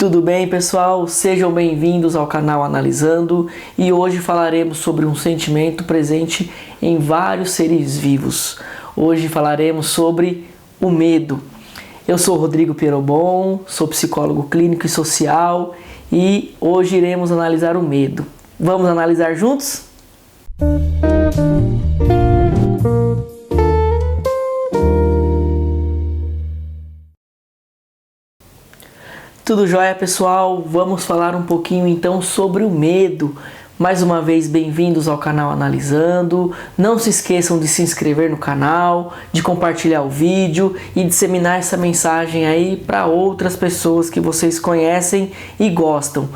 Tudo bem, pessoal? Sejam bem-vindos ao canal Analisando e hoje falaremos sobre um sentimento presente em vários seres vivos. Hoje falaremos sobre o medo. Eu sou Rodrigo Pierobon, sou psicólogo clínico e social e hoje iremos analisar o medo. Vamos analisar juntos? Tudo jóia, pessoal? Vamos falar um pouquinho então sobre o medo. Mais uma vez, bem-vindos ao canal Analisando. Não se esqueçam de se inscrever no canal, de compartilhar o vídeo e disseminar essa mensagem aí para outras pessoas que vocês conhecem e gostam.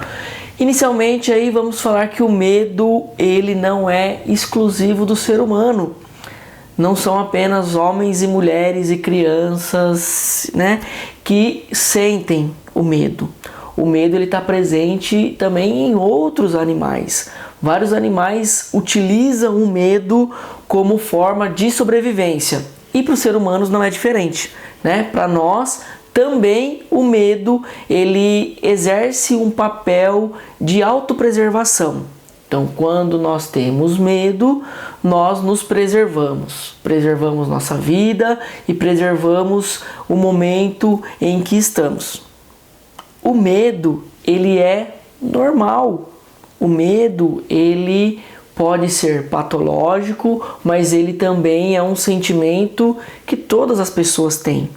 Inicialmente aí vamos falar que o medo, ele não é exclusivo do ser humano. Não são apenas homens e mulheres e crianças, que sentem o medo. O medo ele está presente também em outros animais. Vários animais utilizam o medo como forma de sobrevivência. E para os seres humanos não é diferente, Para nós também o medo ele exerce um papel de autopreservação. Então, quando nós temos medo, nós nos preservamos. Preservamos nossa vida e preservamos o momento em que estamos. O medo, ele é normal. O medo, ele pode ser patológico, mas ele também é um sentimento que todas as pessoas têm.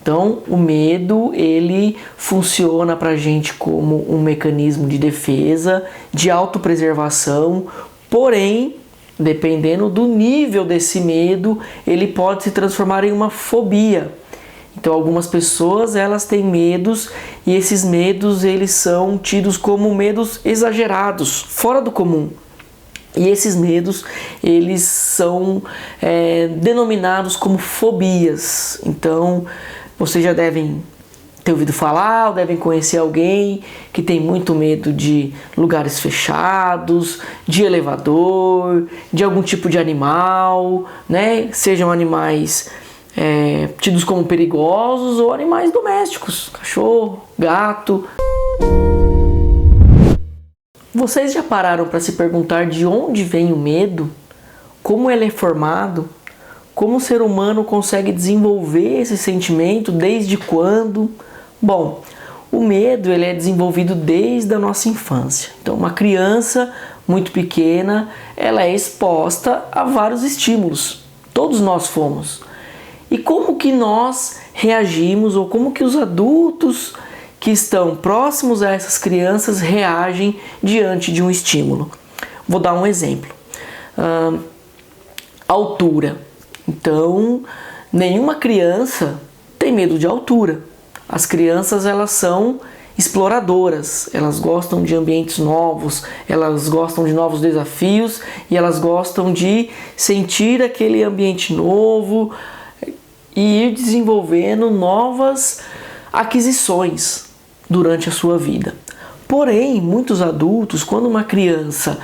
Então, o medo, ele funciona para a gente como um mecanismo de defesa, de autopreservação, porém, dependendo do nível desse medo, ele pode se transformar em uma fobia. Então, algumas pessoas, elas têm medos e esses medos, eles são tidos como medos exagerados, fora do comum. E esses medos, eles são denominados como fobias. Então, vocês já devem ter ouvido falar ou devem conhecer alguém que tem muito medo de lugares fechados, de elevador, de algum tipo de animal, Sejam animais tidos como perigosos ou animais domésticos, cachorro, gato. Vocês já pararam para se perguntar de onde vem o medo? Como ele é formado? Como o ser humano consegue desenvolver esse sentimento? Desde quando? Bom, o medo ele é desenvolvido desde a nossa infância. Então, uma criança muito pequena, ela é exposta a vários estímulos. Todos nós fomos. E como que nós reagimos ou como que os adultos que estão próximos a essas crianças reagem diante de um estímulo? Vou dar um exemplo. Altura. Então, nenhuma criança tem medo de altura. As crianças, elas são exploradoras, elas gostam de ambientes novos, elas gostam de novos desafios e elas gostam de sentir aquele ambiente novo e ir desenvolvendo novas aquisições durante a sua vida. Porém, muitos adultos, quando uma criança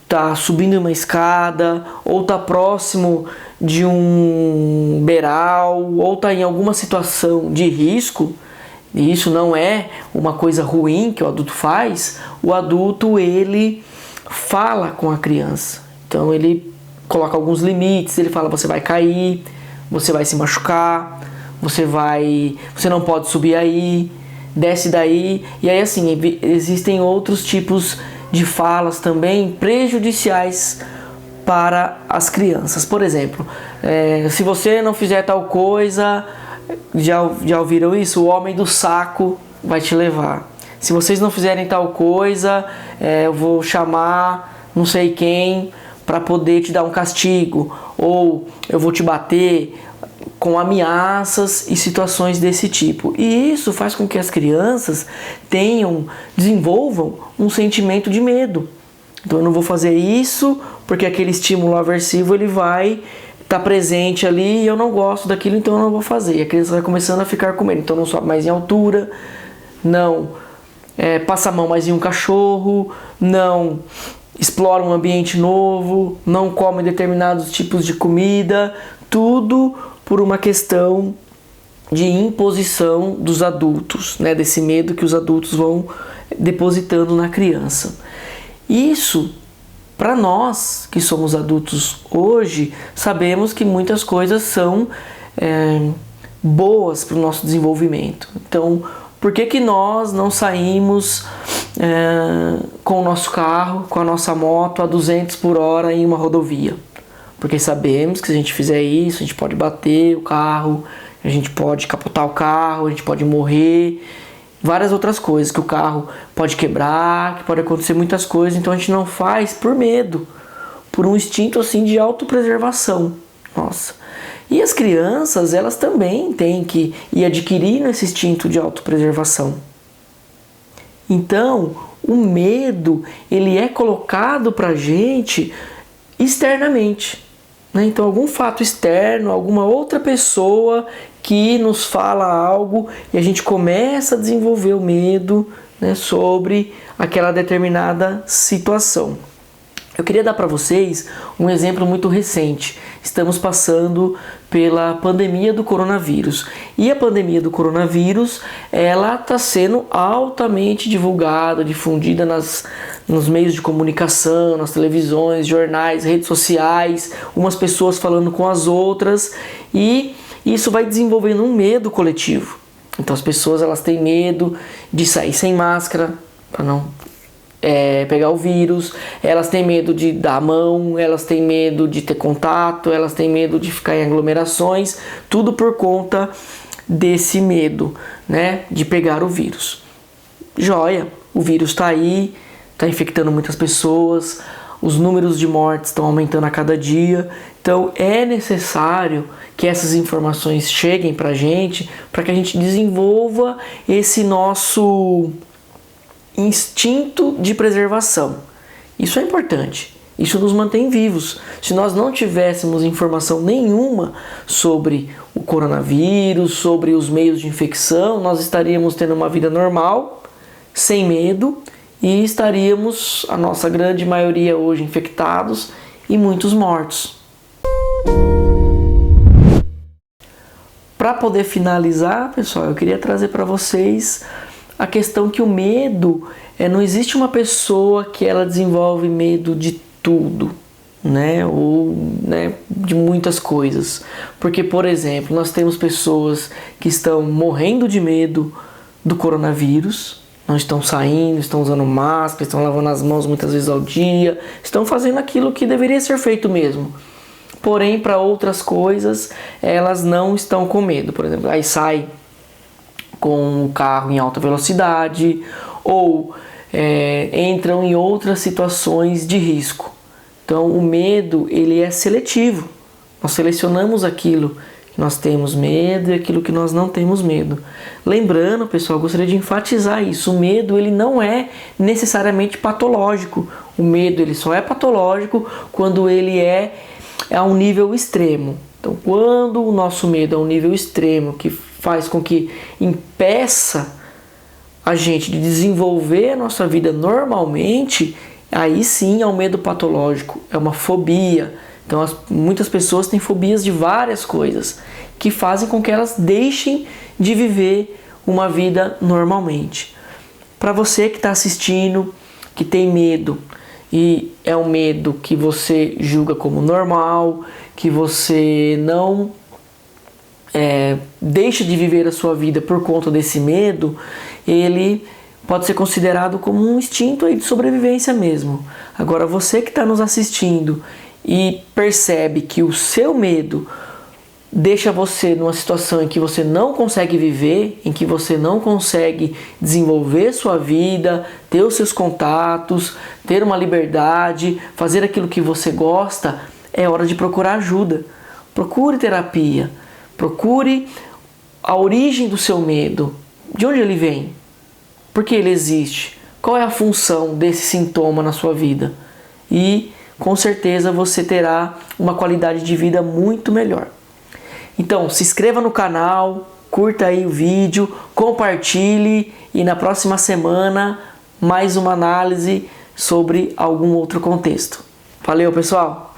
está subindo uma escada, ou está próximo de um beiral, ou está em alguma situação de risco, e isso não é uma coisa ruim que o adulto faz, o adulto ele fala com a criança. Então ele coloca alguns limites, ele fala: você vai cair, você vai se machucar, você não pode subir aí, desce daí. E aí assim, existem outros tipos de falas também prejudiciais para as crianças. Por exemplo, se você não fizer tal coisa, já ouviram isso? O homem do saco vai te levar. Se vocês não fizerem tal coisa, eu vou chamar não sei quem para poder te dar um castigo, ou eu vou te bater, com ameaças e situações desse tipo. E isso faz com que as crianças desenvolvam um sentimento de medo. Então eu não vou fazer isso porque aquele estímulo aversivo ele vai estar presente ali e eu não gosto daquilo, então eu não vou fazer. E a criança vai começando a ficar com medo. Então não sobe mais em altura, não passa a mão mais em um cachorro, não explora um ambiente novo, não come determinados tipos de comida, tudo por uma questão de imposição dos adultos, né? Desse medo que os adultos vão depositando na criança. Isso, para nós que somos adultos hoje, sabemos que muitas coisas são boas para o nosso desenvolvimento. Então, por que nós não saímos com o nosso carro, com a nossa moto a 200 por hora em uma rodovia? Porque sabemos que se a gente fizer isso, a gente pode bater o carro, a gente pode capotar o carro, a gente pode morrer, várias outras coisas, que o carro pode quebrar, que pode acontecer muitas coisas. Então a gente não faz por medo, por um instinto assim de autopreservação. Nossa. E as crianças, elas também têm que ir adquirindo esse instinto de autopreservação. Então, o medo, ele é colocado pra gente externamente, né? Então, algum fato externo, alguma outra pessoa que nos fala algo e a gente começa a desenvolver o medo, né, sobre aquela determinada situação. Eu queria dar para vocês um exemplo muito recente. Estamos passando pela pandemia do coronavírus. E a pandemia do coronavírus, ela está sendo altamente divulgada, difundida nos meios de comunicação, nas televisões, jornais, redes sociais, umas pessoas falando com as outras, e isso vai desenvolvendo um medo coletivo. Então as pessoas, elas têm medo de sair sem máscara para não pegar o vírus, elas têm medo de dar a mão, elas têm medo de ter contato, elas têm medo de ficar em aglomerações, tudo por conta desse medo, né, de pegar o vírus. Joia, o vírus está aí, está infectando muitas pessoas, os números de mortes estão aumentando a cada dia, então é necessário que essas informações cheguem para que a gente desenvolva esse nosso instinto de preservação. Isso é importante, isso nos mantém vivos. Se nós não tivéssemos informação nenhuma sobre o coronavírus, sobre os meios de infecção, nós estaríamos tendo uma vida normal, sem medo, e estaríamos, a nossa grande maioria hoje, infectados e muitos mortos. Para poder finalizar, pessoal, eu queria trazer para vocês a questão que o medo, não existe uma pessoa que ela desenvolve medo de tudo, né? Ou, né, de muitas coisas. Porque, por exemplo, nós temos pessoas que estão morrendo de medo do coronavírus, não estão saindo, estão usando máscara, estão lavando as mãos muitas vezes ao dia, estão fazendo aquilo que deveria ser feito mesmo. Porém, para outras coisas, elas não estão com medo. Por exemplo, aí sai com o carro em alta velocidade, ou entram em outras situações de risco. Então o medo, ele é seletivo. Nós selecionamos aquilo que nós temos medo e aquilo que nós não temos medo. Lembrando, pessoal, eu gostaria de enfatizar isso. O medo, ele não é necessariamente patológico. O medo, ele só é patológico quando ele é a um nível extremo. Então, quando o nosso medo é um nível extremo, que faz com que impeça a gente de desenvolver a nossa vida normalmente, aí sim é um medo patológico, é uma fobia. Então muitas pessoas têm fobias de várias coisas, que fazem com que elas deixem de viver uma vida normalmente. Para você que está assistindo, que tem medo, e é um medo que você julga como normal, que você não deixa de viver a sua vida por conta desse medo, ele pode ser considerado como um instinto aí de sobrevivência mesmo. Agora, você que está nos assistindo e percebe que o seu medo deixa você numa situação em que você não consegue viver, em que você não consegue desenvolver sua vida, ter os seus contatos, ter uma liberdade, fazer aquilo que você gosta, é hora de procurar ajuda. Procure terapia. Procure a origem do seu medo. De onde ele vem? Por que ele existe? Qual é a função desse sintoma na sua vida? E com certeza você terá uma qualidade de vida muito melhor. Então, se inscreva no canal, curta aí o vídeo, compartilhe e na próxima semana mais uma análise sobre algum outro contexto. Valeu, pessoal!